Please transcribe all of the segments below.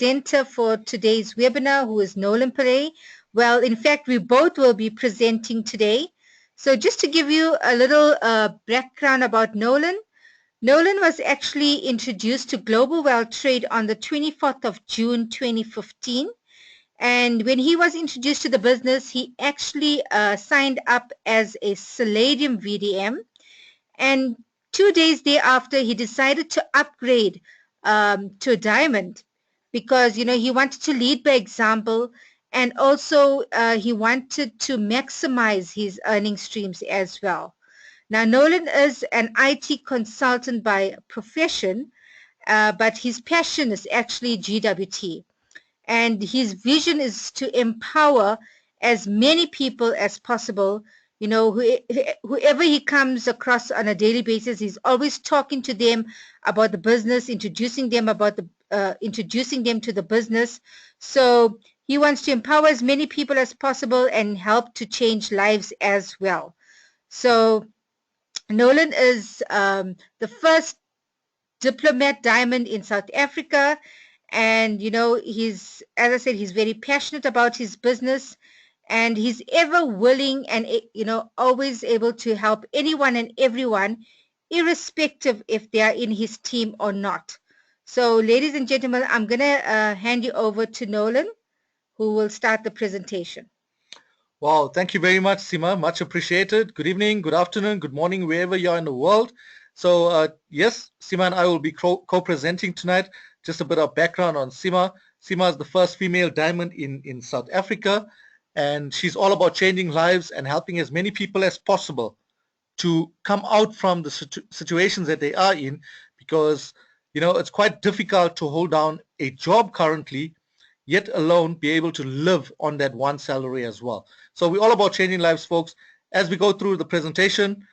presenter for today's webinar, who is Nolan Pere. Well, in fact, we both will be presenting today. So just to give you a little background about Nolan, Nolan was actually introduced to global wealth trade on the 24th of June 2015. And when he was introduced to the business, he actually signed up as a Palladium VDM. And 2 days thereafter, he decided to upgrade to a diamond because, you know, he wanted to lead by example, and also he wanted to maximize his earning streams as well. Now, Nolan is an IT consultant by profession, but his passion is actually GWT. And his vision is to empower as many people as possible. You know, whoever he comes across on a daily basis, he's always talking to them about the business, introducing them to the business. So he wants to empower as many people as possible and help to change lives as well. So Nolan is the first diplomat diamond in South Africa. And, you know, as I said, he's very passionate about his business, and he's ever willing and, you know, always able to help anyone and everyone, irrespective if they are in his team or not. So, ladies and gentlemen, I'm going to hand you over to Nolan, who will start the presentation. Wow, thank you very much, Seema. Much appreciated. Good evening, good afternoon, good morning, wherever you are in the world. So, yes, Seema and I will be co-presenting tonight. Just a bit of background on Seema. Seema is the first female diamond in South Africa, and she's all about changing lives and helping as many people as possible to come out from the situations that they are in, because, you know, it's quite difficult to hold down a job currently, yet alone be able to live on that one salary as well. So we're all about changing lives, folks. As we go through the presentation,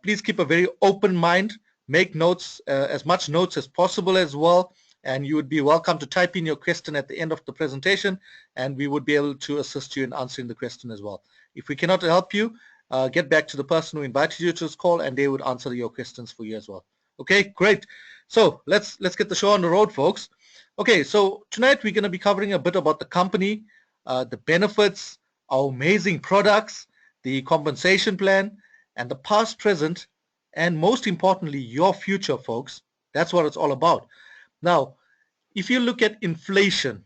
please keep a very open mind. Make notes, as much notes as possible as well. And you would be welcome to type in your question at the end of the presentation, and we would be able to assist you in answering the question as well. If we cannot help you, get back to the person who invited you to this call, and they would answer your questions for you as well. Okay, great. So let's get the show on the road, folks. Okay, so tonight we're going to be covering a bit about the company, the benefits, our amazing products, the compensation plan, and the past, present, and most importantly, your future, folks. That's what it's all about. Now, if you look at inflation,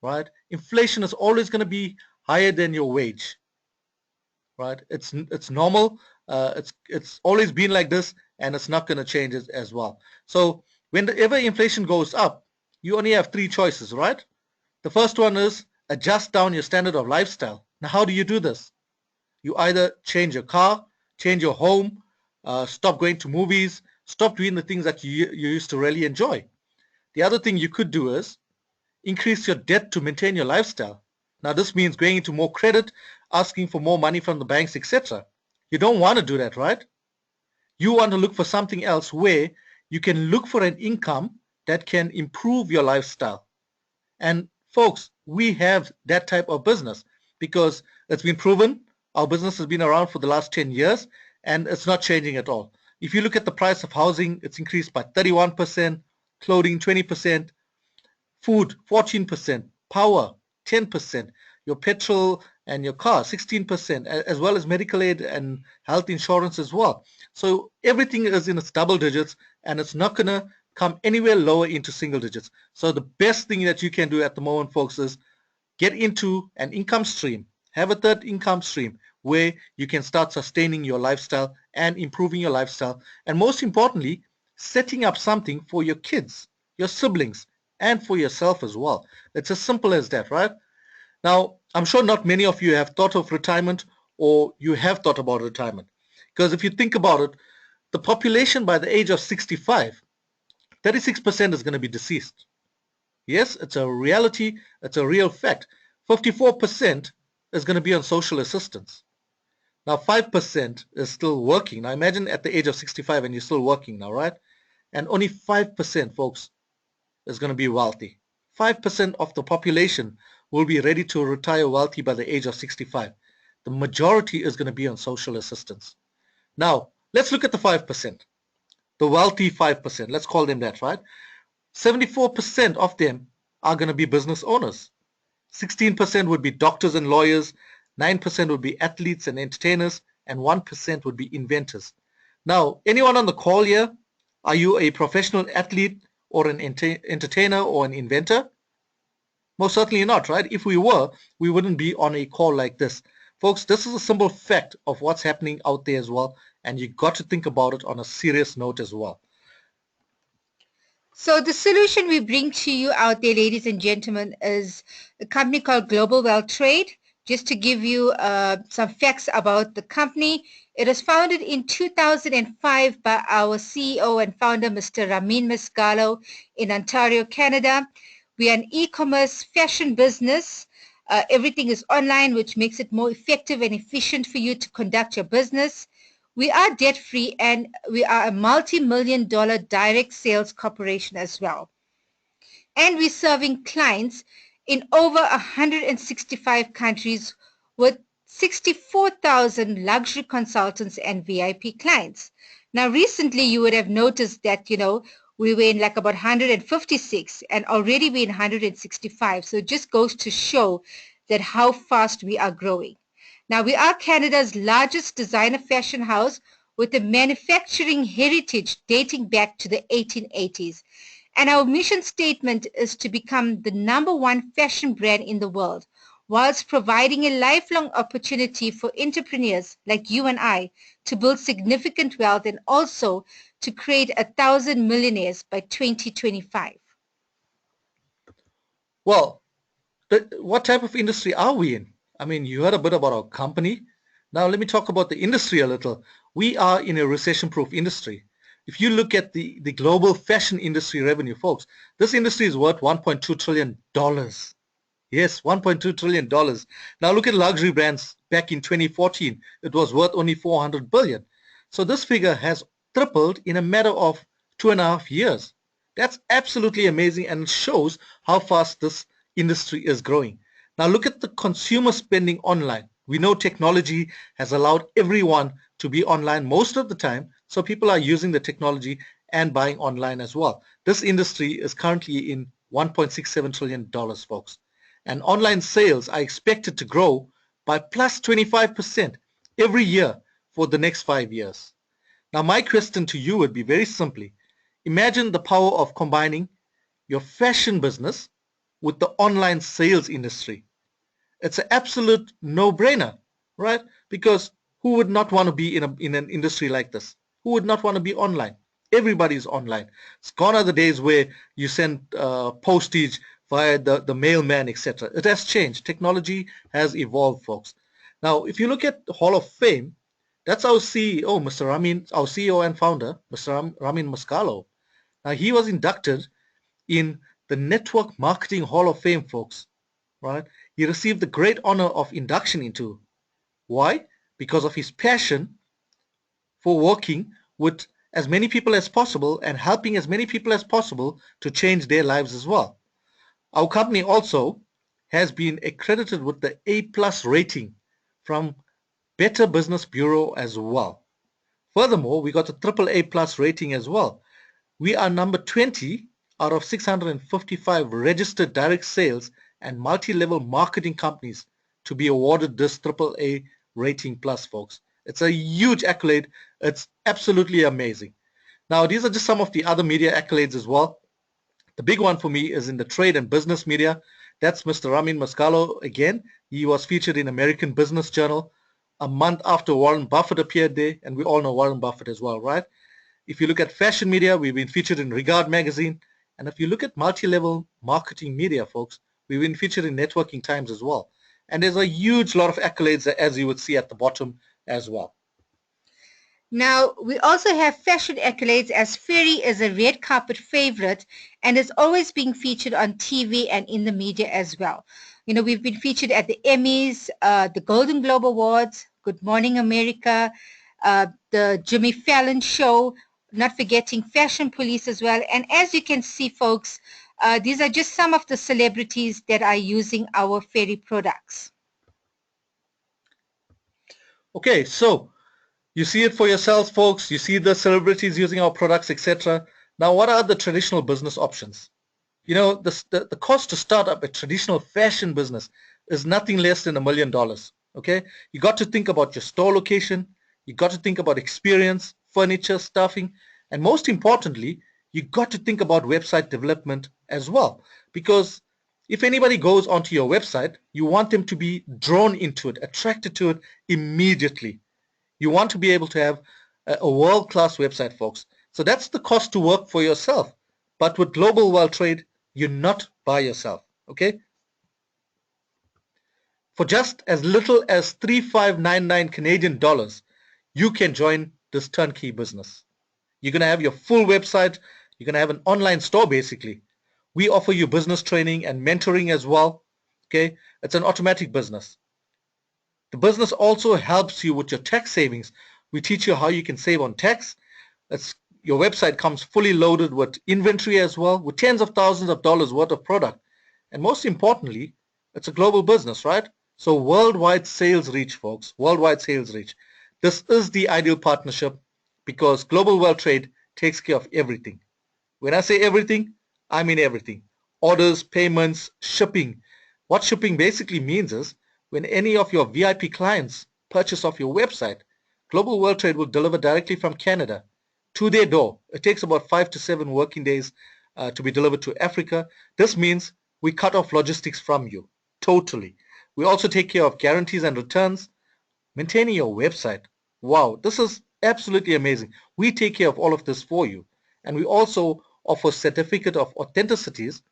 right? Inflation is always going to be higher than your wage, right? It's normal. It's always been like this, and it's not going to change as well. So whenever inflation goes up, you only have three choices, right? The first one is adjust down your standard of lifestyle. Now, how do you do this? You either change your car, change your home, stop going to movies, stop doing the things that you used to really enjoy. The other thing you could do is increase your debt to maintain your lifestyle. Now, this means going into more credit, asking for more money from the banks, etc. You don't want to do that, right? You want to look for something else where you can look for an income that can improve your lifestyle. And folks, we have that type of business because it's been proven. Our business has been around for the last 10 years, and it's not changing at all. If you look at the price of housing, it's increased by 31%, clothing 20%, food 14%, power 10%, your petrol and your car 16%, as well as medical aid and health insurance as well. So everything is in its double digits, and it's not going to come anywhere lower into single digits. So the best thing that you can do at the moment, folks, is get into an income stream. Have a third income stream where you can start sustaining your lifestyle and improving your lifestyle, and most importantly, setting up something for your kids, your siblings, and for yourself as well. It's as simple as that, right? Now, I'm sure not many of you have thought of retirement, or you have thought about retirement. Because if you think about it, the population by the age of 65, 36% is going to be deceased. Yes, it's a reality, it's a real fact. 54% is going to be on social assistance. Now, 5% is still working. Now, imagine at the age of 65 and you're still working now, right? And only 5%, folks, is going to be wealthy. 5% of the population will be ready to retire wealthy by the age of 65. The majority is going to be on social assistance. Now, let's look at the 5%. The wealthy 5%, let's call them that, right? 74% of them are going to be business owners. 16% would be doctors and lawyers, 9% would be athletes and entertainers, and 1% would be inventors. Now, anyone on the call here, are you a professional athlete or an entertainer or an inventor? Most certainly not, right? If we were, we wouldn't be on a call like this. Folks, this is a simple fact of what's happening out there as well, and you got to think about it on a serious note as well. So the solution we bring to you out there, ladies and gentlemen, is a company called Global Well Trade. Just to give you some facts about the company, it was founded in 2005 by our CEO and founder, Mr. Ramin Mascalo in Ontario, Canada. We are an e-commerce fashion business. Everything is online, which makes it more effective and efficient for you to conduct your business. We are debt-free and we are a multi-million dollar direct sales corporation as well. And we're serving clients in over 165 countries with 64,000 luxury consultants and VIP clients. Now, recently you would have noticed that, we were in like about 156 and already we're in 165. So it just goes to show that how fast we are growing. Now, we are Canada's largest designer fashion house with a manufacturing heritage dating back to the 1880s. And our mission statement is to become the #1 fashion brand in the world, whilst providing a lifelong opportunity for entrepreneurs like you and I to build significant wealth and also to create 1,000 millionaires by 2025. Well, what type of industry are we in? I mean, you heard a bit about our company. Now let me talk about the industry a little. We are in a recession-proof industry. If you look at the global fashion industry revenue, folks, this industry is worth $1.2 trillion. Yes, $1.2 trillion. Now look at luxury brands back in 2014. It was worth only 400 billion. So this figure has tripled in a matter of 2.5 years. That's absolutely amazing and shows how fast this industry is growing. Now look at the consumer spending online. We know technology has allowed everyone to be online most of the time, so people are using the technology and buying online as well. This industry is currently in $1.67 trillion, folks. And online sales are expected to grow by plus 25% every year for the next 5 years. Now my question to you would be very simply, imagine the power of combining your fashion business with the online sales industry. It's an absolute no-brainer, right? Because who would not want to be in an industry like this? Who would not want to be online? Everybody's online. It's gone are the days where you send postage via the mailman, etc. It has changed. Technology has evolved, folks. Now, if you look at the Hall of Fame, that's our CEO, Mr. Ramin, our CEO and founder, Mr. Ramin Mascalo. Now, he was inducted in the Network Marketing Hall of Fame, folks, right? He received the great honor of induction into. Why? Because of his passion for working with as many people as possible and helping as many people as possible to change their lives as well. Our company also has been accredited with the A+ rating from Better Business Bureau as well. Furthermore, we got a AAA+ rating as well. We are number 20 out of 655 registered direct sales and multi-level marketing companies to be awarded this AAA rating plus, folks. It's a huge accolade. It's absolutely amazing. Now, these are just some of the other media accolades as well. The big one for me is in the trade and business media. That's Mr. Ramin Mascalo again. He was featured in American Business Journal a month after Warren Buffett appeared there, and we all know Warren Buffett as well, right? If you look at fashion media, we've been featured in Regard magazine. And if you look at multi-level marketing media, folks, we've been featured in Networking Times as well. And there's a huge lot of accolades, as you would see at the bottom as well. Now, we also have fashion accolades as Ferry is a red carpet favorite and is always being featured on TV and in the media as well. We've been featured at the Emmys, the Golden Globe Awards, Good Morning America, the Jimmy Fallon Show, not forgetting Fashion Police as well. And as you can see, folks, these are just some of the celebrities that are using our Ferry products. Okay, so you see it for yourselves, folks. You see the celebrities using our products, etc. Now, what are the traditional business options? You know, the cost to start up a traditional fashion business is nothing less than $1 million. Okay, you got to think about your store location, you got to think about experience, furniture, staffing, and most importantly, you got to think about website development as well. Because if anybody goes onto your website, you want them to be drawn into it, attracted to it immediately. You want to be able to have a world-class website, folks. So that's the cost to work for yourself. But with Global World Trade, you're not by yourself, okay? For just as little as 3599 Canadian dollars, you can join this turnkey business. You're going to have your full website. You're going to have an online store, basically. We offer you business training and mentoring as well, okay? It's an automatic business. The business also helps you with your tax savings. We teach you how you can save on tax. It's, your website comes fully loaded with inventory as well, with tens of thousands of dollars worth of product. And most importantly, it's a global business, right? So worldwide sales reach, folks, worldwide sales reach. This is the ideal partnership because Global World Trade takes care of everything. When I say everything, I mean everything. Orders, payments, shipping. What shipping basically means is when any of your VIP clients purchase off your website, Global World Trade will deliver directly from Canada to their door. It takes about 5 to 7 working days to be delivered to Africa. This means we cut off logistics from you totally. We also take care of guarantees and returns, maintaining your website. Wow, this is absolutely amazing. We take care of all of this for you. And we also offer certificate of authenticities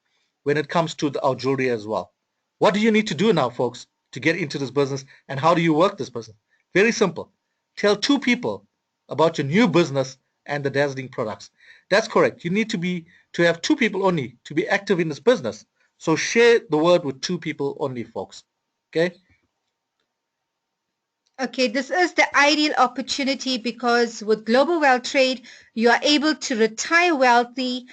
when it comes to our jewelry as well. What do you need to do now, folks, to get into this business, and how do you work this business? Very simple. Tell 2 people about your new business and the dazzling products. That's correct. You need to have 2 people only to be active in this business. So share the word with 2 people only, folks. Okay? Okay, this is the ideal opportunity because with Global Wealth Trade, you are able to retire wealthy,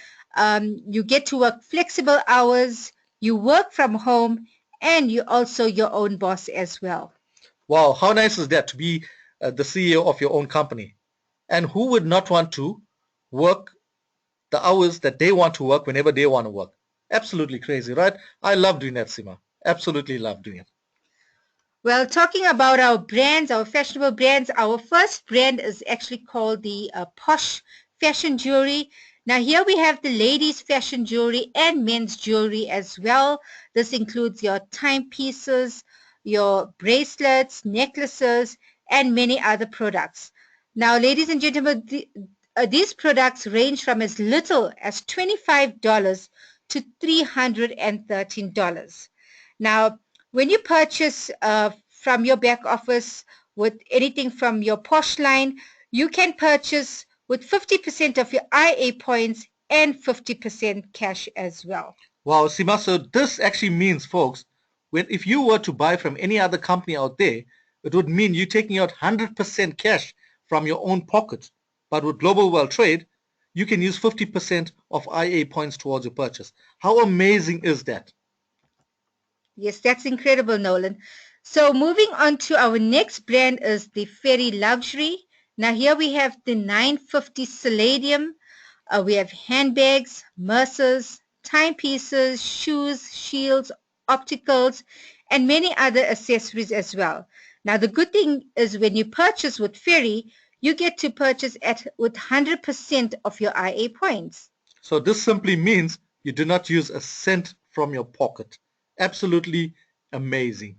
you get to work flexible hours, you work from home, and you're also your own boss as well. Wow, how nice is that to be the CEO of your own company? And who would not want to work the hours that they want to work whenever they want to work? Absolutely crazy, right? I love doing that, Sima. Absolutely love doing it. Well, talking about our brands, our fashionable brands, our first brand is actually called the Posh Fashion Jewelry. Now here we have the ladies' fashion jewelry and men's jewelry as well. This includes your timepieces, your bracelets, necklaces, and many other products. Now, ladies and gentlemen, these products range from as little as $25 to $313. Now, when you purchase from your back office with anything from your Posh line, you can purchase with 50% of your IA points and 50% cash as well. Wow, Sima, so this actually means, folks, when if you were to buy from any other company out there, it would mean you taking out 100% cash from your own pocket. But with Global World Trade, you can use 50% of IA points towards your purchase. How amazing is that? Yes, that's incredible, Nolan. So moving on to our next brand is the Ferry Luxury. Now here we have the 950 Palladium. We have handbags, Mercers, timepieces, shoes, shields, opticals, and many other accessories as well. Now the good thing is when you purchase with Ferry, you get to purchase at with 100% of your IA points. So this simply means you do not use a cent from your pocket. Absolutely amazing.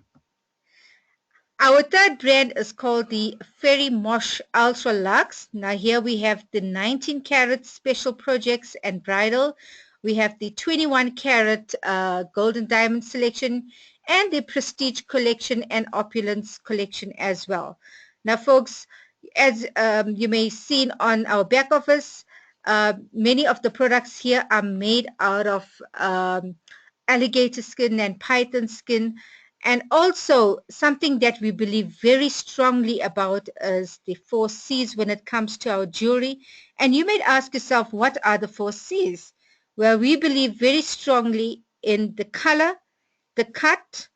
Our third brand is called the Ferry Mosh Ultra Luxe. Now here we have the 19 karat special projects and bridal. We have the 21 karat golden diamond selection and the prestige collection and opulence collection as well. Now folks, as you may seen on our back office, many of the products here are made out of alligator skin and python skin. And also something that we believe very strongly about is the 4 C's when it comes to our jewelry. And you may ask yourself, what are the 4 C's? Well, we believe very strongly in the color, the cut,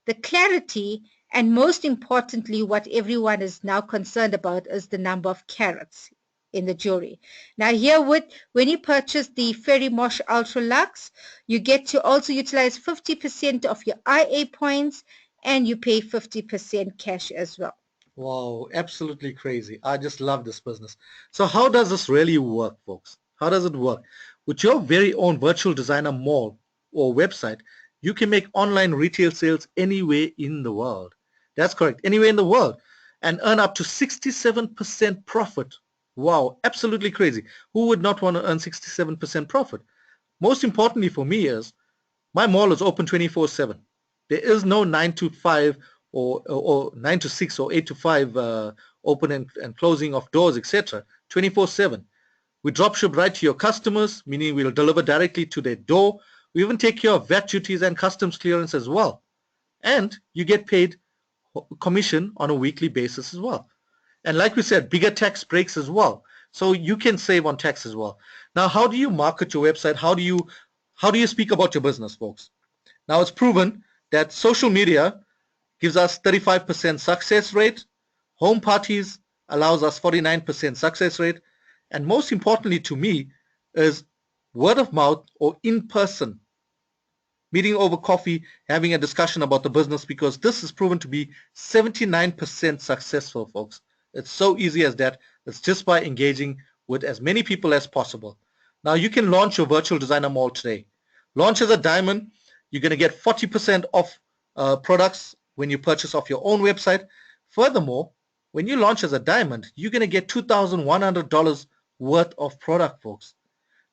the clarity, and most importantly, what everyone is now concerned about is the number of carats. in the jewelry. Now here when you purchase the Fairy Mosh Ultra Luxe, you get to also utilize 50% of your IA points and you pay 50% cash as well. Wow, absolutely crazy. I just love this business. So how does this really work, folks? How does it work? With your very own virtual designer mall or website, you can make online retail sales anywhere in the world. That's correct, anywhere in the world, and earn up to 67% profit. Wow, absolutely crazy. Who would not want to earn 67% profit? Most importantly for me is my mall is open 24/7. There is no 9 to 5 or 9 to 6 or 8 to 5 open and closing of doors, etc. 24/7. We drop ship right to your customers, meaning we'll deliver directly to their door. We even take care of VAT duties and customs clearance as well. And you get paid commission on a weekly basis as well. And like we said, bigger tax breaks as well. So you can save on tax as well. Now, how do you market your website? How do you speak about your business, folks? Now it's proven that social media gives us 35% success rate. Home parties allows us 49% success rate. And most importantly to me is word of mouth or in-person meeting over coffee, having a discussion about the business, because this is proven to be 79% successful, folks. It's so easy as that. It's just by engaging with as many people as possible. Now you can launch your virtual designer mall today. Launch as a diamond. You're going to get 40% off products when you purchase off your own website. Furthermore, when you launch as a diamond, you're going to get $2,100 worth of product, folks.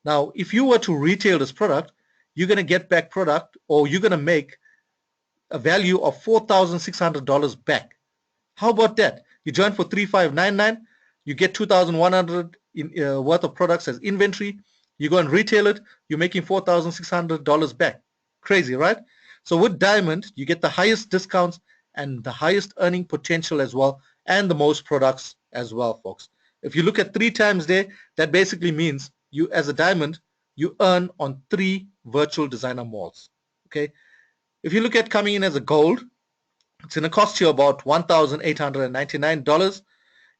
Now, if you were to retail this product, you're going to get back product, or you're going to make a value of $4,600 back. How about that? You join for $3,599, you get $2,100 worth of products as inventory. You go and retail it, you're making $4,600 back. Crazy, right? So with Diamond, you get the highest discounts and the highest earning potential as well, and the most products as well, folks. If you look at 3 times there, that basically means you, as a diamond, you earn on 3 virtual designer malls. Okay. If you look at coming in as a gold, it's going to cost you about $1,899.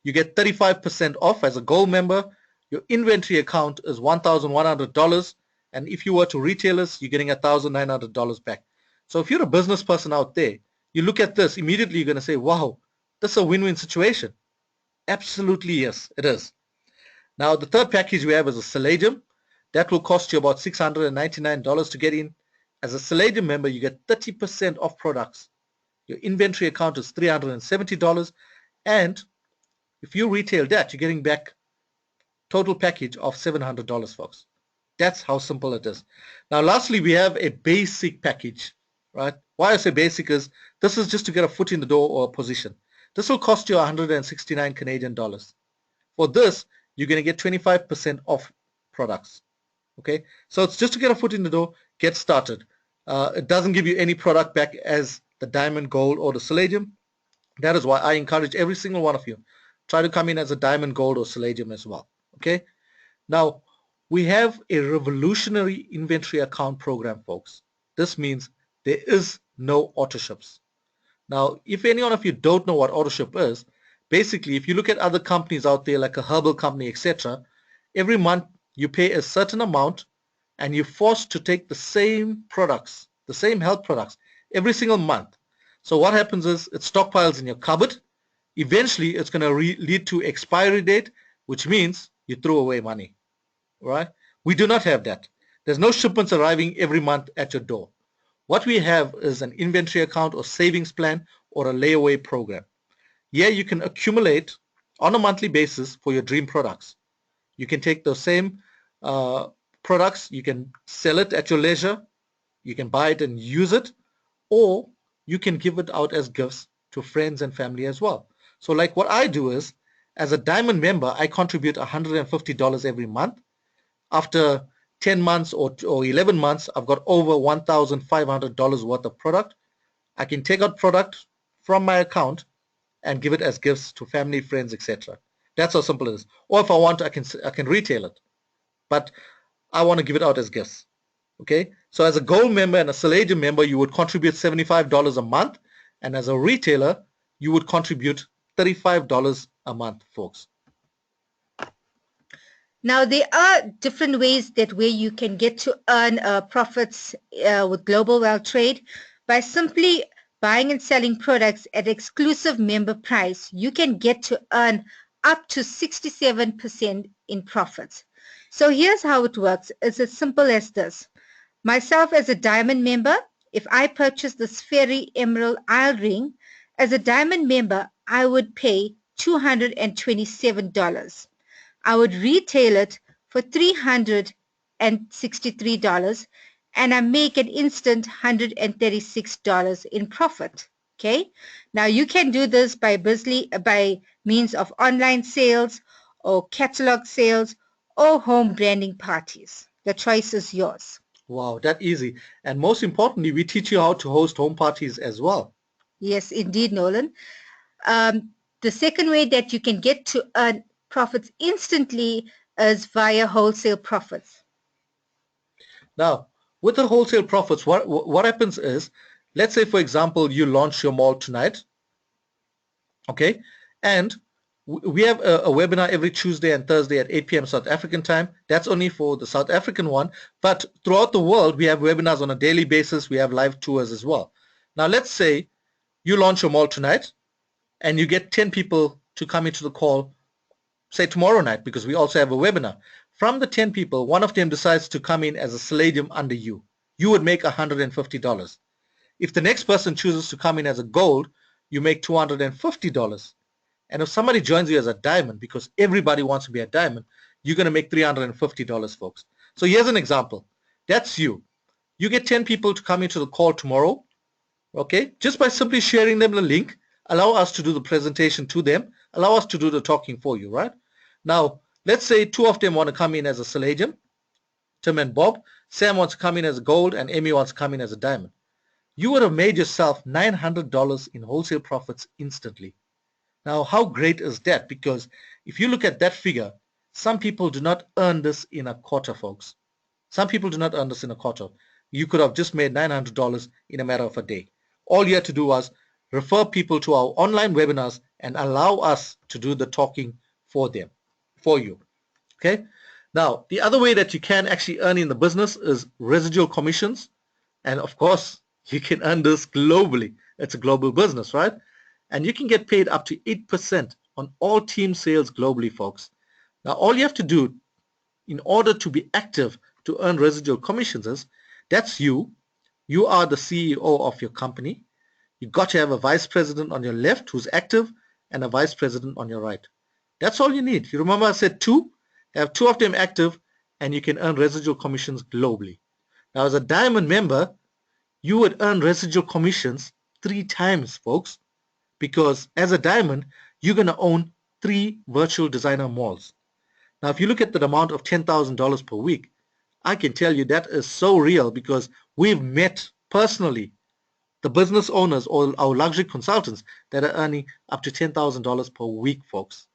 You get 35% off as a gold member. Your inventory account is $1,100. And if you were to retailers, you're getting $1,900 back. So if you're a business person out there, you look at this, immediately you're going to say, wow, this is a win-win situation. Absolutely, yes, it is. Now, the third package we have is a Palladium. That will cost you about $699 to get in. As a Palladium member, you get 30% off products. Your inventory account is $370. And if you retail that, you're getting back total package of $700, folks. That's how simple it is. Now, lastly, we have a basic package, right? Why I say basic is this is just to get a foot in the door or a position. This will cost you 169 Canadian dollars. For this, you're going to get 25% off products. Okay, so it's just to get a foot in the door, get started. It doesn't give you any product back as the diamond, gold, or the Palladium. That is why I encourage every single one of you, try to come in as a diamond, gold, or Palladium as well. Okay, now we have a revolutionary inventory account program, folks. This means there is no auto ships. Now, if any one of you don't know what auto ship is, basically, if you look at other companies out there like a herbal company, etc., every month you pay a certain amount and you're forced to take the same products, the same health products, every single month. So what happens is it stockpiles in your cupboard. Eventually, it's going to lead to expiry date, which means you throw away money, right? We do not have that. There's no shipments arriving every month at your door. What we have is an inventory account or savings plan or a layaway program. Here you can accumulate on a monthly basis for your dream products. You can take those same products, you can sell it at your leisure, you can buy it and use it, or you can give it out as gifts to friends and family as well. So like what I do is, as a diamond member, I contribute $150 every month. After 10 months or 11 months, I've got over $1,500 worth of product. I can take out product from my account and give it as gifts to family, friends, etc. That's how simple it is. Or if I want, I can retail it, but I want to give it out as gifts. Okay, so as a gold member and a Palladium member, you would contribute $75 a month, and as a retailer, you would contribute $35 a month, folks. Now, there are different ways that where you can get to earn profits with Global Well Trade by simply buying and selling products at exclusive member price. You can get to earn up to 67% in profits. So here's how it works. It's as simple as this. Myself as a diamond member, if I purchase this Fairy Emerald Isle ring, as a diamond member, I would pay $227. I would retail it for $363 and I make an instant $136 in profit. Okay. Now you can do this by means of online sales or catalog sales or home branding parties. The choice is yours. Wow, that easy. And most importantly, we teach you how to host home parties as well. Yes, indeed, Nolan. The second way that you can get to earn profits instantly is via wholesale profits. Now, with the wholesale profits, what happens is, let's say, for example, you launch your mall tonight, okay? And we have a webinar every Tuesday and Thursday at 8 p.m. South African time. That's only for the South African one. But throughout the world, we have webinars on a daily basis. We have live tours as well. Now, let's say you launch your mall tonight and you get 10 people to come into the call, say tomorrow night, because we also have a webinar. From the 10 people, one of them decides to come in as a Palladium under you. You would make $150. If the next person chooses to come in as a gold, you make $250. And if somebody joins you as a diamond, because everybody wants to be a diamond, you're going to make $350, folks. So here's an example. That's you. You get 10 people to come into the call tomorrow, okay? Just by simply sharing them the link, allow us to do the presentation to them, allow us to do the talking for you, right? Now, let's say two of them want to come in as a Palladium, Tim and Bob. Sam wants to come in as a gold, and Amy wants to come in as a diamond. You would have made yourself $900 in wholesale profits instantly. Now, how great is that? Because if you look at that figure, some people do not earn this in a quarter, folks. Some people do not earn this in a quarter. You could have just made $900 in a matter of a day. All you had to do was refer people to our online webinars and allow us to do the talking for them, for you. Okay? Now, the other way that you can actually earn in the business is residual commissions. And of course, you can earn this globally. It's a global business, right? And you can get paid up to 8% on all team sales globally, folks. Now, all you have to do in order to be active to earn residual commissions is, that's you. You are the CEO of your company. You got to have a vice president on your left who's active and a vice president on your right. That's all you need. You remember I said two? Have two of them active and you can earn residual commissions globally. Now, as a diamond member, you would earn residual commissions 3 times, folks. Because as a diamond, you're going to own 3 virtual designer malls. Now, if you look at the amount of $10,000 per week, I can tell you that is so real because we've met personally the business owners or our luxury consultants that are earning up to $10,000 per week, folks.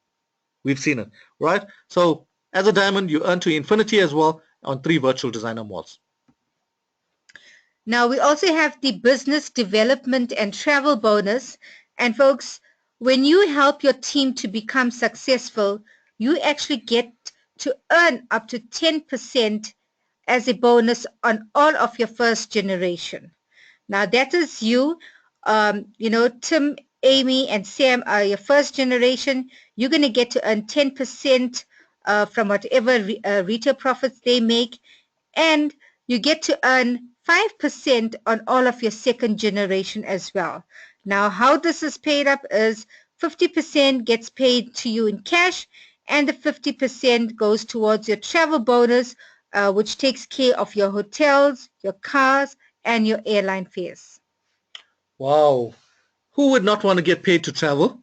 We've seen it, right? So as a diamond, you earn to infinity as well on 3 virtual designer malls. Now we also have the business development and travel bonus. And folks, when you help your team to become successful, you actually get to earn up to 10% as a bonus on all of your first generation. Now that is you. Tim, Amy, and Sam are your first generation. You're going to get to earn 10% from whatever retail profits they make. And you get to earn 5% on all of your second generation as well. Now, how this is paid up is 50% gets paid to you in cash, and the 50% goes towards your travel bonus, which takes care of your hotels, your cars, and your airline fares. Wow. Who would not want to get paid to travel?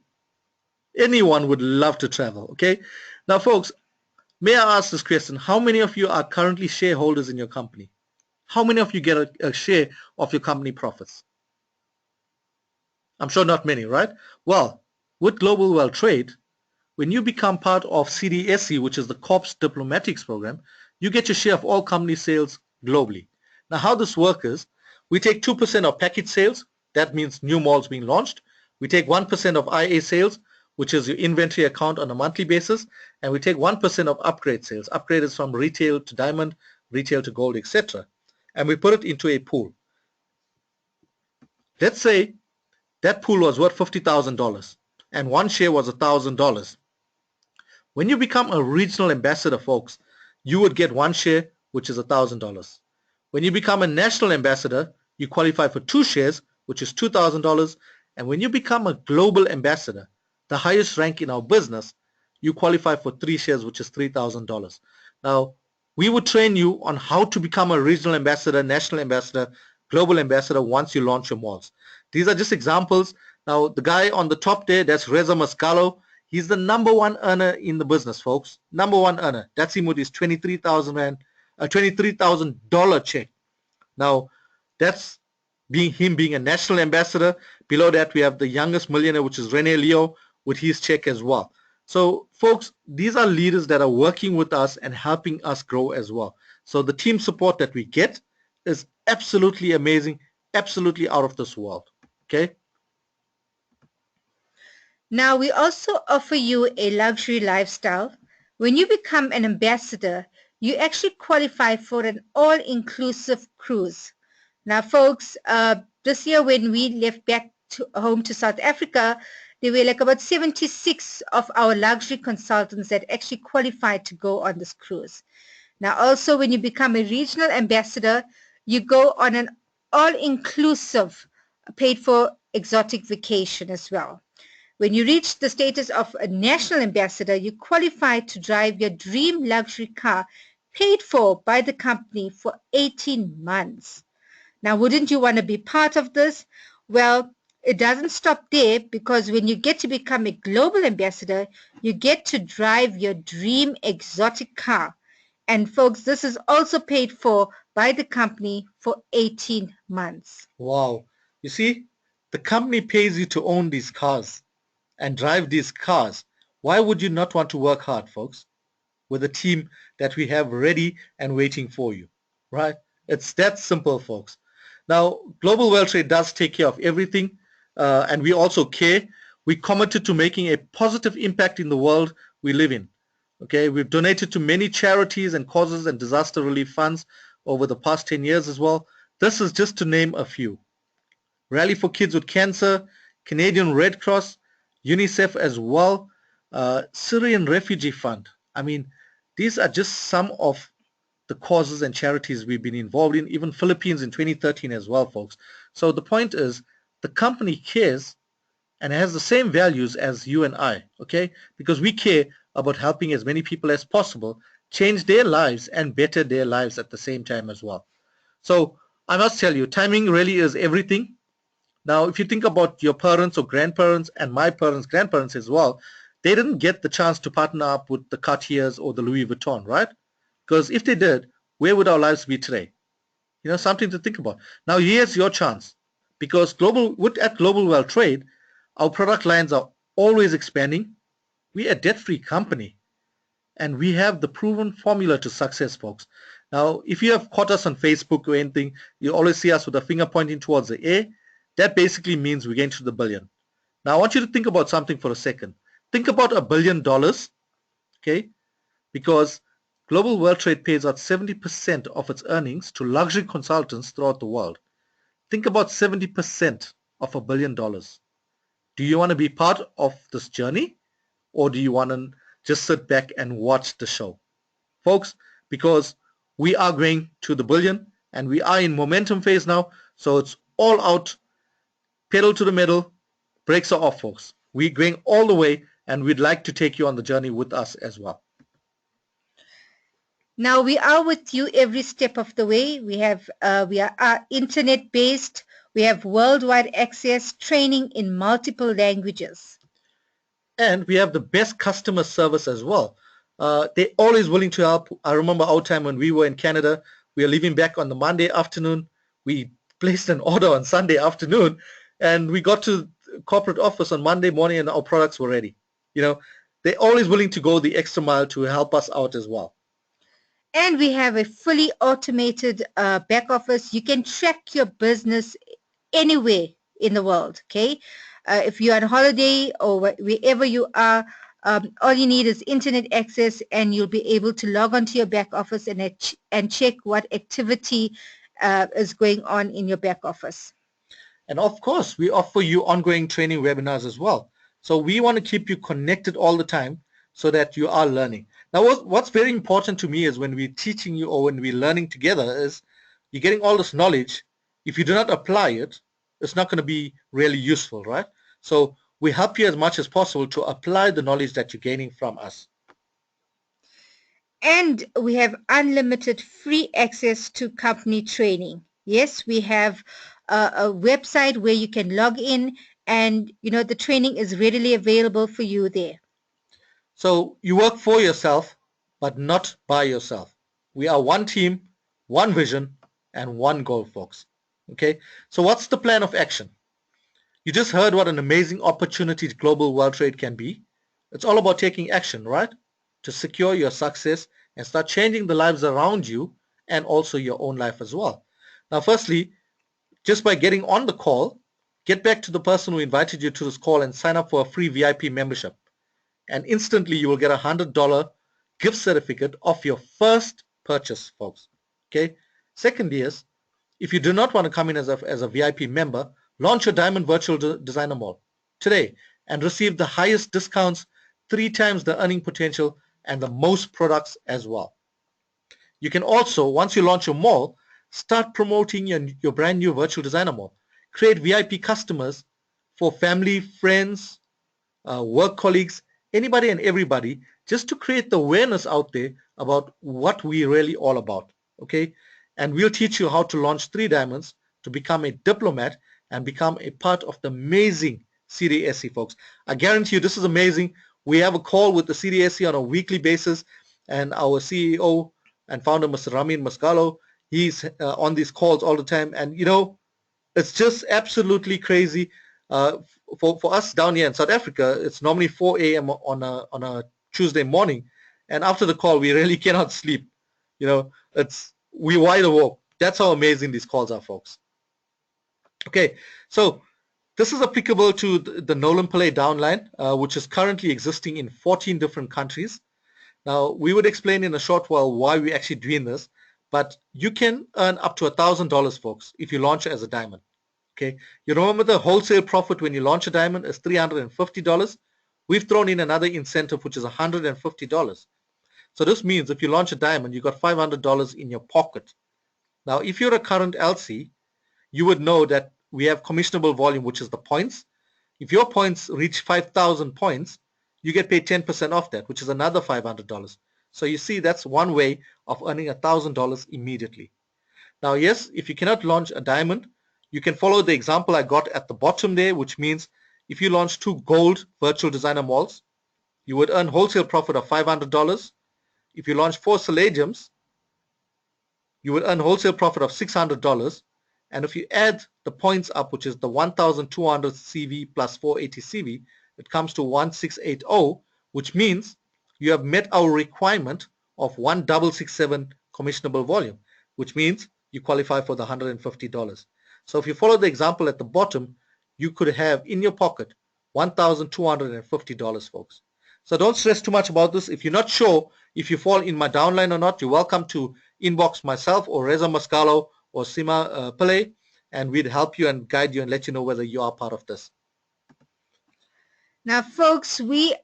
Anyone would love to travel, okay? Now, folks, may I ask this question? How many of you are currently shareholders in your company? How many of you get a share of your company profits? I'm sure not many, right? Well, with Global Well Trade, when you become part of CDSC, which is the Corps Diplomatics program, you get your share of all company sales globally. Now, how this works is we take 2% of package sales. That means new malls being launched. We take 1% of IA sales, which is your inventory account on a monthly basis, and we take 1% of upgrade sales. Upgrade is from retail to diamond, retail to gold, etc. And we put it into a pool. Let's say that pool was worth $50,000 and one share was $1,000. When you become a regional ambassador, folks, you would get one share, which is $1,000. When you become a national ambassador, you qualify for two shares, which is $2,000. And when you become a global ambassador, the highest rank in our business, you qualify for three shares, which is $3,000. Now, we would train you on how to become a regional ambassador, national ambassador, global ambassador once you launch your malls. These are just examples. Now, the guy on the top there, that's Reza Mascalo. He's the number one earner in the business, folks. Number one earner. That's him with his 23,000 rand, $23,000 check. Now, that's him being a national ambassador. Below that, we have the youngest millionaire, which is Rene Leo, with his check as well. So, folks, these are leaders that are working with us and helping us grow as well. So the team support that we get is absolutely amazing, absolutely out of this world. Okay? Now, we also offer you a luxury lifestyle. When you become an ambassador, you actually qualify for an all-inclusive cruise. Now, folks, this year when we left back home to South Africa, there were like about 76 of our luxury consultants that actually qualified to go on this cruise. Now, also, when you become a regional ambassador, you go on an all-inclusive, paid-for exotic vacation as well. When you reach the status of a national ambassador, you qualify to drive your dream luxury car paid for by the company for 18 months. Now, wouldn't you want to be part of this? Well, it doesn't stop there, because when you get to become a global ambassador, you get to drive your dream exotic car. And folks, this is also paid for by the company for 18 months. Wow. You see, the company pays you to own these cars and drive these cars. Why would you not want to work hard, folks, with a team that we have ready and waiting for you, right? It's that simple, folks. Now, Global Wealth Trade does take care of everything, and we also care. We're committed to making a positive impact in the world we live in. Okay, we've donated to many charities and causes and disaster relief funds over the past 10 years as well. This is just to name a few. Rally for Kids with Cancer, Canadian Red Cross, UNICEF as well, Syrian Refugee Fund. I mean, these are just some of the causes and charities we've been involved in, even Philippines in 2013 as well, folks. So the point is, the company cares and has the same values as you and I, okay? Because we care about helping as many people as possible change their lives and better their lives at the same time as well. So I must tell you, timing really is everything. Now, if you think about your parents or grandparents and my parents, grandparents as well, they didn't get the chance to partner up with the Cartiers or the Louis Vuitton, right? Because if they did, where would our lives be today? You know, something to think about. Now, here's your chance. Because at Global Wealth Trade, our product lines are always expanding. We're a debt-free company, and we have the proven formula to success, folks. Now, if you have caught us on Facebook or anything, you always see us with a finger pointing towards the air. That basically means we're getting to the billion. Now, I want you to think about something for a second. Think about $1 billion, okay? Because Global Wealth Trade pays out 70% of its earnings to luxury consultants throughout the world. Think about 70% of $1 billion. Do you want to be part of this journey, or do you want to just sit back and watch the show? Folks, because we are going to the billion and we are in momentum phase now, so it's all out, pedal to the metal, brakes are off, folks. We're going all the way, and we'd like to take you on the journey with us as well. Now, we are with you every step of the way. We are internet based. We have worldwide access, training in multiple languages. And we have the best customer service as well. They're always willing to help. I remember our time when we were in Canada, we were leaving back on the Monday afternoon. We placed an order on Sunday afternoon, and we got to corporate office on Monday morning and our products were ready. You know, they're always willing to go the extra mile to help us out as well. And we have a fully automated back office. You can track your business anywhere in the world, okay? If you're on holiday or wherever you are, all you need is internet access, and you'll be able to log onto your back office and check what activity is going on in your back office. And of course, we offer you ongoing training webinars as well. So we want to keep you connected all the time so that you are learning. Now, what's very important to me is when we're teaching you or when we're learning together is you're getting all this knowledge. If you do not apply it, it's not going to be really useful, right? So we help you as much as possible to apply the knowledge that you're gaining from us. And we have unlimited free access to company training. Yes, we have a website where you can log in, and the training is readily available for you there. So you work for yourself, but not by yourself. We are one team, one vision, and one goal, folks. Okay, so what's the plan of action? You just heard what an amazing opportunity global world trade can be. It's all about taking action, right? To secure your success and start changing the lives around you and also your own life as well. Now, firstly, just by getting on the call, get back to the person who invited you to this call and sign up for a free VIP membership. And instantly you will get $100 gift certificate off your first purchase, folks. Okay. Second is, if you do not want to come in as a VIP member, launch your Diamond Virtual Designer Mall today and receive the highest discounts, 3 times the earning potential, and the most products as well. You can also, once you launch your mall, start promoting your brand new Virtual Designer Mall. Create VIP customers for family, friends, work colleagues, anybody and everybody, just to create the awareness out there about what we're really all about, okay? And we'll teach you how to launch 3 diamonds to become a diplomat and become a part of the amazing CDSC, folks. I guarantee you this is amazing. We have a call with the CDSC on a weekly basis, and our CEO and founder, Mr. Ramin Mascalo, he's on these calls all the time, and it's just absolutely crazy. For us down here in South Africa, it's normally 4 a.m. on a Tuesday morning, and after the call, we really cannot sleep. We wide awake. That's how amazing these calls are, folks. Okay, so this is applicable to the Nolan Pillay downline, which is currently existing in 14 different countries. Now, we would explain in a short while why we're actually doing this, but you can earn up to $1,000, folks, if you launch it as a diamond. Okay, you remember the wholesale profit when you launch a diamond is $350. We've thrown in another incentive, which is $150. So this means if you launch a diamond, you got $500 in your pocket. Now, if you're a current LC, you would know that we have commissionable volume, which is the points. If your points reach 5,000 points, you get paid 10% off that, which is another $500. So you see, that's one way of earning $1,000 immediately. Now, yes, if you cannot launch a diamond, you can follow the example I got at the bottom there, which means if you launch 2 gold virtual designer malls, you would earn wholesale profit of $500. If you launch 4 Palladiums, you would earn wholesale profit of $600. And if you add the points up, which is the 1,200 CV plus 480 CV, it comes to 1,680, which means you have met our requirement of 1,667 commissionable volume, which means you qualify for the $150. So if you follow the example at the bottom, you could have in your pocket $1,250, folks. So don't stress too much about this. If you're not sure if you fall in my downline or not, you're welcome to inbox myself or Reza Mascalo or Sima Pillay, and we'd help you and guide you and let you know whether you are part of this. Now, folks, we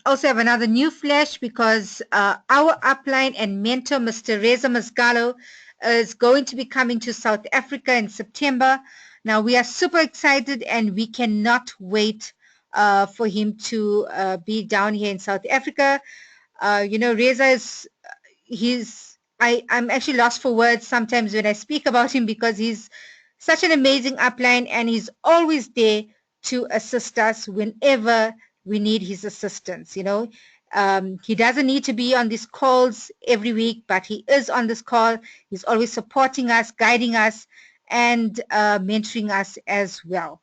also have another new flash because our upline and mentor, Mr. Reza Mascalo, is going to be coming to South Africa in September. Now, we are super excited and we cannot wait for him to be down here in South Africa. Reza is, I'm actually lost for words sometimes when I speak about him because he's such an amazing upline and he's always there to assist us whenever we need his assistance. He doesn't need to be on these calls every week, but he is on this call. He's always supporting us, guiding us, and mentoring us as well.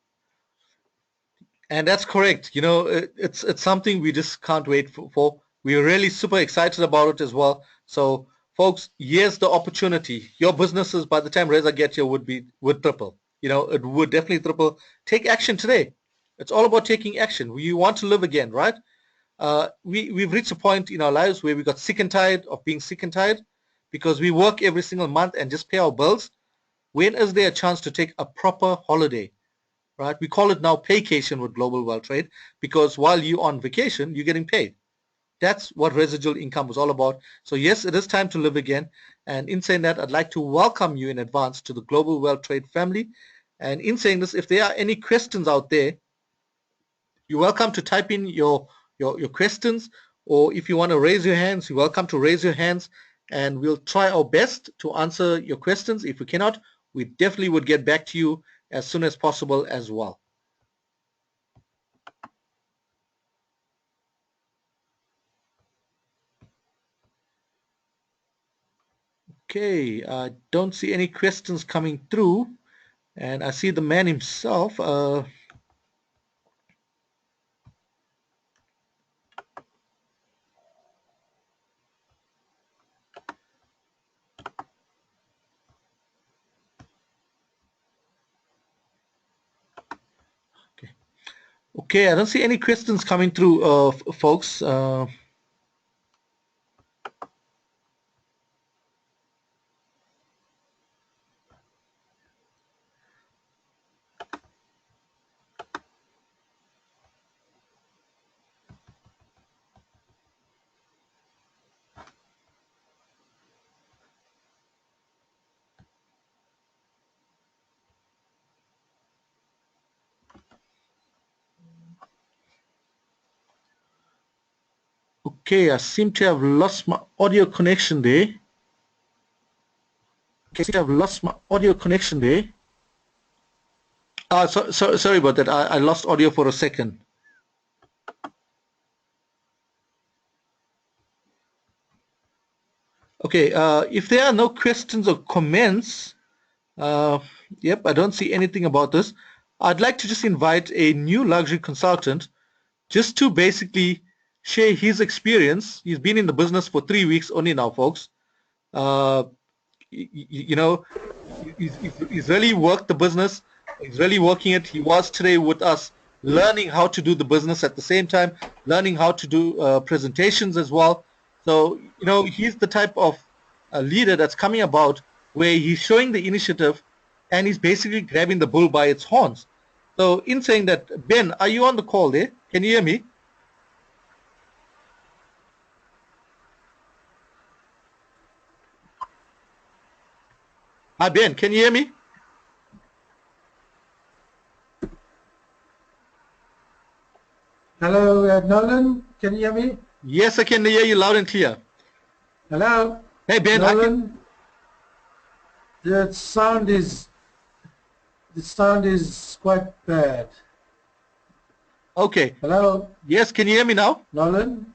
And that's correct. It's something we just can't wait for. We're really super excited about it as well. So, folks, here's the opportunity. Your businesses, by the time Reza gets here, would triple. It would definitely triple. Take action today. It's all about taking action. We want to live again, right? We've reached a point in our lives where we got sick and tired of being sick and tired because we work every single month and just pay our bills. When is there a chance to take a proper holiday, right? We call it now paycation with Global World Trade because while you're on vacation, you're getting paid. That's what residual income was all about. So yes, it is time to live again. And in saying that, I'd like to welcome you in advance to the Global World Trade family. And in saying this, if there are any questions out there, you're welcome to type in your questions, or if you want to raise your hands, you're welcome to raise your hands, and we'll try our best to answer your questions. If we cannot, we definitely would get back to you as soon as possible as well. Okay, I don't see any questions coming through, and I see the man himself. Okay. Okay, I don't see any questions coming through, folks. Okay, I seem to have lost my audio connection there. Okay, I seem to have lost my audio connection there. Sorry about that. I lost audio for a second. Okay, if there are no questions or comments, uh, yep, I don't see anything about this. I'd like to just invite a new luxury consultant just to basically share his experience. He's been in the business for 3 weeks only now, folks. Uh, you know, he's really worked the business. He's really working it. He was today with us learning how to do the business at the same time, learning how to do presentations as well. So, he's the type of leader that's coming about where he's showing the initiative and he's basically grabbing the bull by its horns. So in saying that, Ben, are you on the call there? Can you hear me? Hi, Ben, can you hear me? Hello, Nolan. Can you hear me? Yes, I can hear you loud and clear. Hello, Hey, Ben, Nolan. The sound is quite bad. okay. Hello, Yes, can you hear me now? Nolan.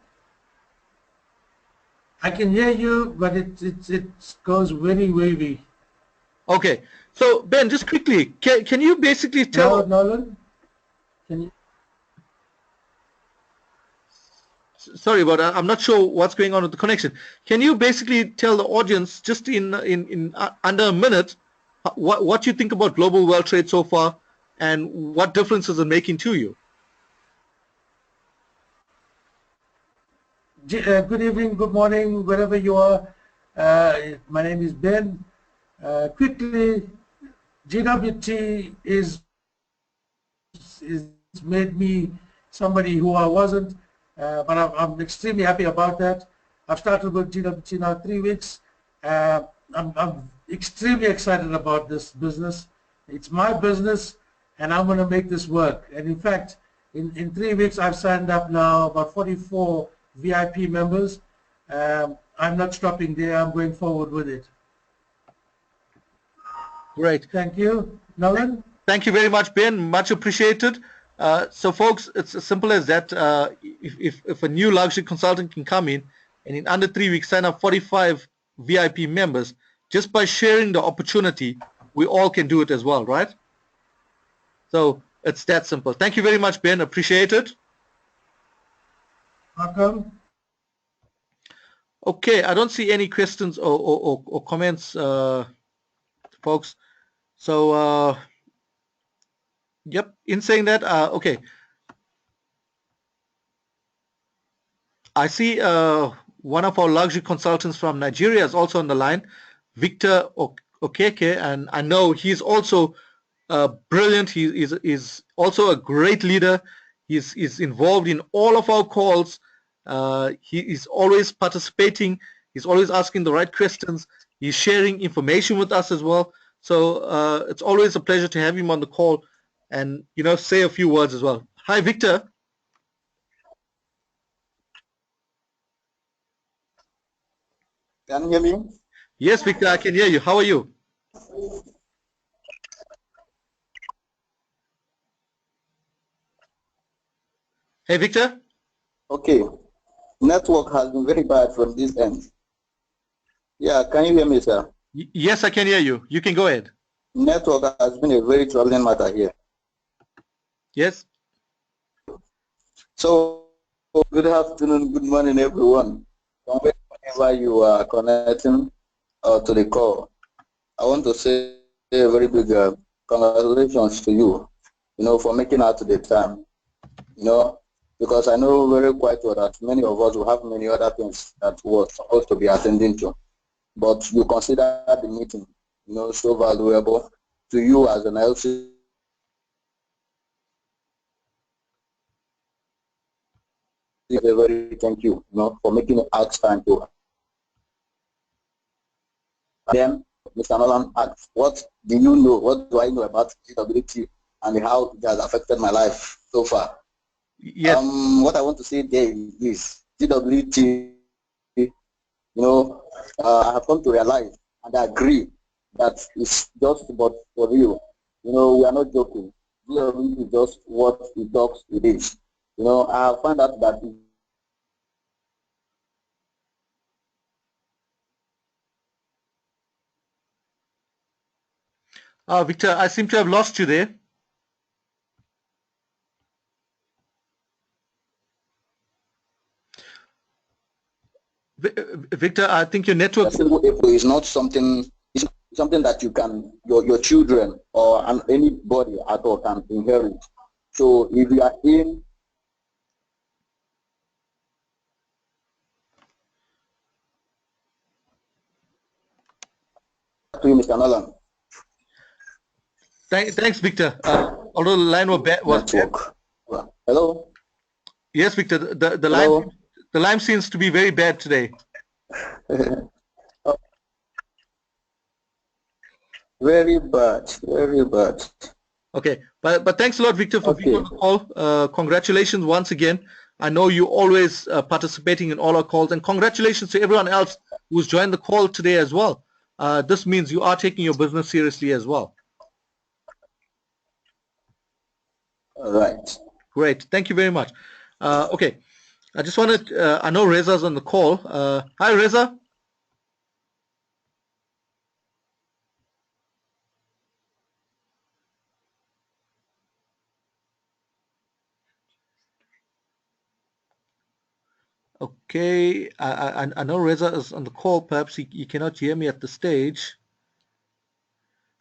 I can hear you, but it goes very wavy. Okay. So, Ben, just quickly, can you basically Hello, tell... Nolan. Can you? Sorry about that. I'm not sure what's going on with the connection. Can you basically tell the audience just in under a minute what you think about global world trade so far and what differences it's making to you? Good evening, good morning, wherever you are. My name is Ben. Quickly, GWT is made me somebody who I wasn't, but I'm extremely happy about that. I've started with GWT now 3 weeks. I'm extremely excited about this business. It's my business, and I'm going to make this work. And in fact, in 3 weeks, I've signed up now about 44 VIP members. I'm not stopping there. I'm going forward with it. Great. Thank you. Nolan? Thank you very much, Ben. Much appreciated. So, folks, it's as simple as that. If a new luxury consultant can come in and in under 3 weeks sign up 45 VIP members, just by sharing the opportunity, we all can do it as well, right? So it's that simple. Thank you very much, Ben. Appreciate it. Welcome. Okay, I don't see any questions or comments, folks. So Yep. In saying that, okay, I see one of our luxury consultants from Nigeria is also on the line, Victor Okeke, and I know he's also brilliant. Is also a great leader. He's involved in all of our calls. He is always participating. He's always asking the right questions. He's sharing information with us as well. So it's always a pleasure to have him on the call and say a few words as well. Hi, Victor. Can you hear me? Yes, Victor, I can hear you. How are you? Hey, Victor. Okay. Network has been very bad from this end. Yeah, can you hear me, sir? Yes, I can hear you. You can go ahead. Network has been a very troubling matter here. Yes. So, good afternoon, good morning, everyone. From wherever you are connecting to the call, I want to say a very big congratulations to you, for making out to the time, because I know very quite well that many of us will have many other things that we're supposed to be attending to. But you consider the meeting, so valuable to you as an LC. Very thank you, for making it out time to. Then Mr. Nolan asks, what do you know? What do I know about GWT and how it has affected my life so far? Yes. What I want to say there is GWT, I have come to realize and I agree that it's just about for real. We are not joking. GWT is just what it talks it is. I have found out that Victor, I seem to have lost you there. Victor, I think your network. a single April is not something. It's something that you can your children or anybody at all can inherit. So if you are in, to Mr. Nolan. Thanks, Victor. Although the line was bad. Network. Hello. Yes, Victor. The Hello. line seems to be very bad today. Very bad. Very bad. Okay, but thanks a lot, Victor, for being on the call. Congratulations once again. I know you always participating in all our calls, and congratulations to everyone else who's joined the call today as well. This means you are taking your business seriously as well. All right. Great. Thank you very much. Okay. I just wanted, I know Reza's on the call. Hi, Reza. Okay. I know Reza is on the call. Perhaps he cannot hear me at the stage.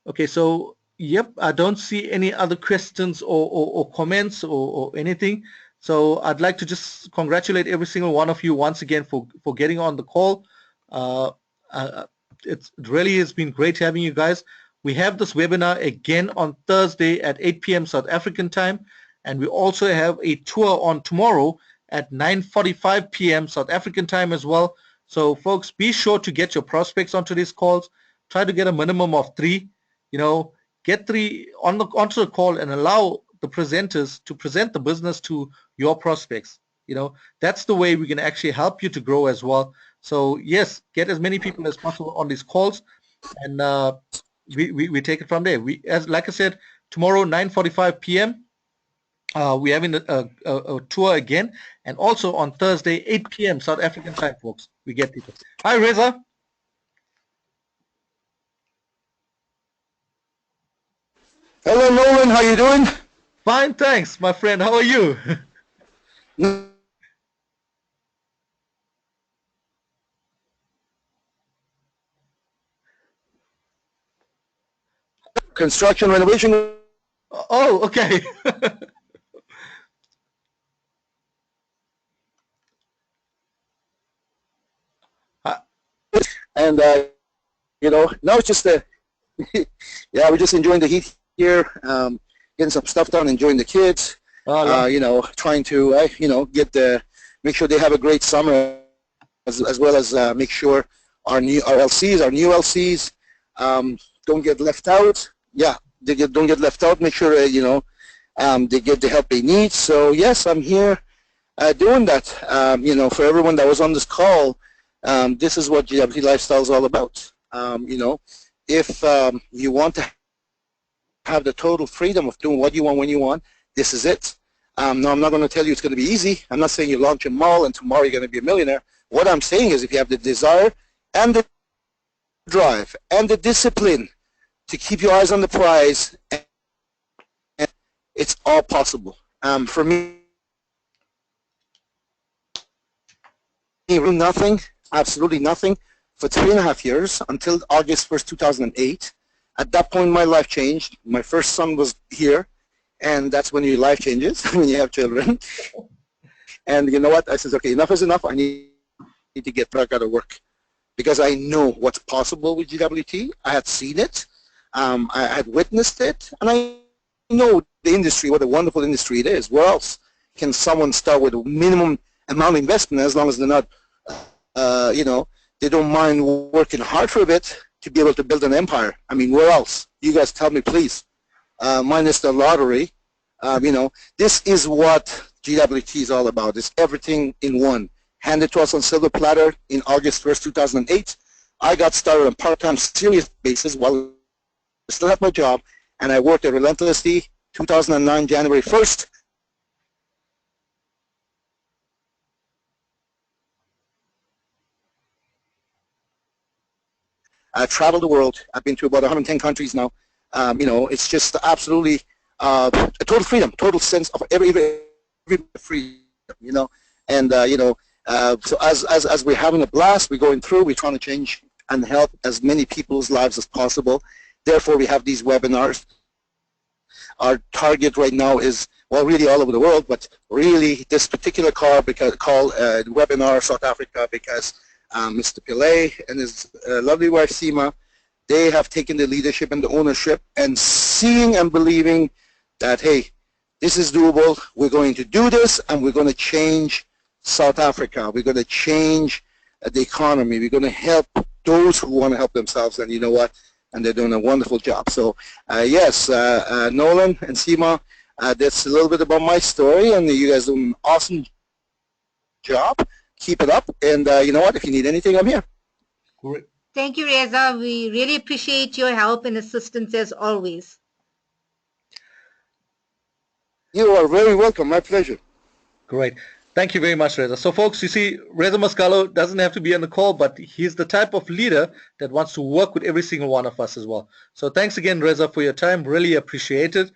Okay. So, yep, I don't see any other questions or comments or anything. So I'd like to just congratulate every single one of you once again for getting on the call. It really has been great having you guys. We have this webinar again on Thursday at 8 p.m. South African time, and we also have a tour on tomorrow at 9:45 p.m. South African time as well. So folks, be sure to get your prospects onto these calls. Try to get a minimum of 3. Get 3 onto the call and allow the presenters to present the business to your prospects. That's the way we can actually help you to grow as well. So yes, get as many people as possible on these calls, and we take it from there. Like I said, tomorrow 9:45 p.m. We're having a tour again, and also on Thursday 8 p.m. South African time, folks. We get people. Hi, Reza. Hello, Nolan. How you doing? Fine, thanks, my friend. How are you? Construction renovation Oh, okay. And now it's just yeah, we're just enjoying the heat here, getting some stuff done, enjoying the kids. Trying to make sure they have a great summer, as well as make sure our new LCs don't get left out. Yeah, don't get left out. Make sure they get the help they need. So yes, I'm here doing that. For everyone that was on this call, this is what GWT Lifestyle is all about. If you want to have the total freedom of doing what you want when you want, this is it. No, I'm not going to tell you it's going to be easy. I'm not saying you launch a mall and tomorrow you're going to be a millionaire. What I'm saying is if you have the desire and the drive and the discipline to keep your eyes on the prize, it's all possible. For me, nothing, absolutely nothing, for 3.5 years until August 1st, 2008. At that point, my life changed. My first son was here, and that's when your life changes, when you have children. And you know what? I said, okay, enough is enough. I need to get back out of work because I know what's possible with GWT. I had seen it. I had witnessed it, and I know the industry, what a wonderful industry it is. Where else can someone start with a minimum amount of investment as long as they're not, they don't mind working hard for a bit to be able to build an empire? I mean, where else? You guys tell me, please. Minus the lottery, this is what GWT is all about. It's everything in one. Handed to us on silver platter in August 1st, 2008. I got started on part-time serious basis while I still had my job, and I worked relentlessly. 2009, January 1st. I traveled the world. I've been to about 110 countries now. It's just absolutely a total freedom, total sense of every freedom, And, so as we're having a blast, we're going through, we're trying to change and help as many people's lives as possible. Therefore, we have these webinars. Our target right now is, well, really all over the world, but really this particular call webinar South Africa, because Mr. Pillay and his lovely wife Seema, they have taken the leadership and the ownership and seeing and believing that, hey, this is doable, we're going to do this, and we're going to change South Africa. We're going to change the economy. We're going to help those who want to help themselves, and you know what? And they're doing a wonderful job. So, yes, Nolan and Seema, that's a little bit about my story, and you guys do an awesome job. Keep it up, and you know what? If you need anything, I'm here. Great. Thank you, Reza. We really appreciate your help and assistance as always. You are very welcome. My pleasure. Great. Thank you very much, Reza. So, folks, you see, Reza Mascalo doesn't have to be on the call, but he's the type of leader that wants to work with every single one of us as well. So thanks again, Reza, for your time. Really appreciate it.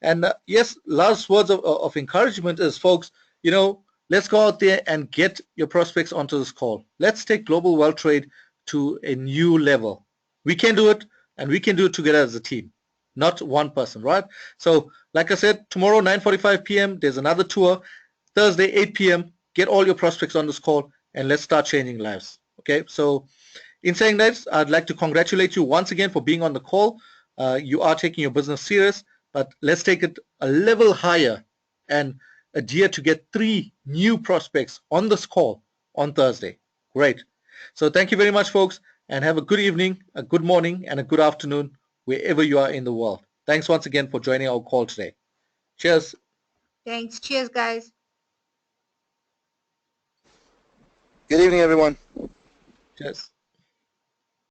And yes, last words of encouragement is, folks, let's go out there and get your prospects onto this call. Let's take global wealth trade to a new level. We can do it, and we can do it together as a team, not one person, right? So, like I said, tomorrow, 9:45 p.m., there's another tour. Thursday, 8 p.m., get all your prospects on this call, and let's start changing lives, okay? So in saying that, I'd like to congratulate you once again for being on the call. You are taking your business serious, but let's take it a level higher and adhere to get 3 new prospects on this call on Thursday. Great. So thank you very much, folks, and have a good evening, a good morning, and a good afternoon wherever you are in the world. Thanks once again for joining our call today. Cheers. Thanks. Cheers, guys. Good evening, everyone. Cheers.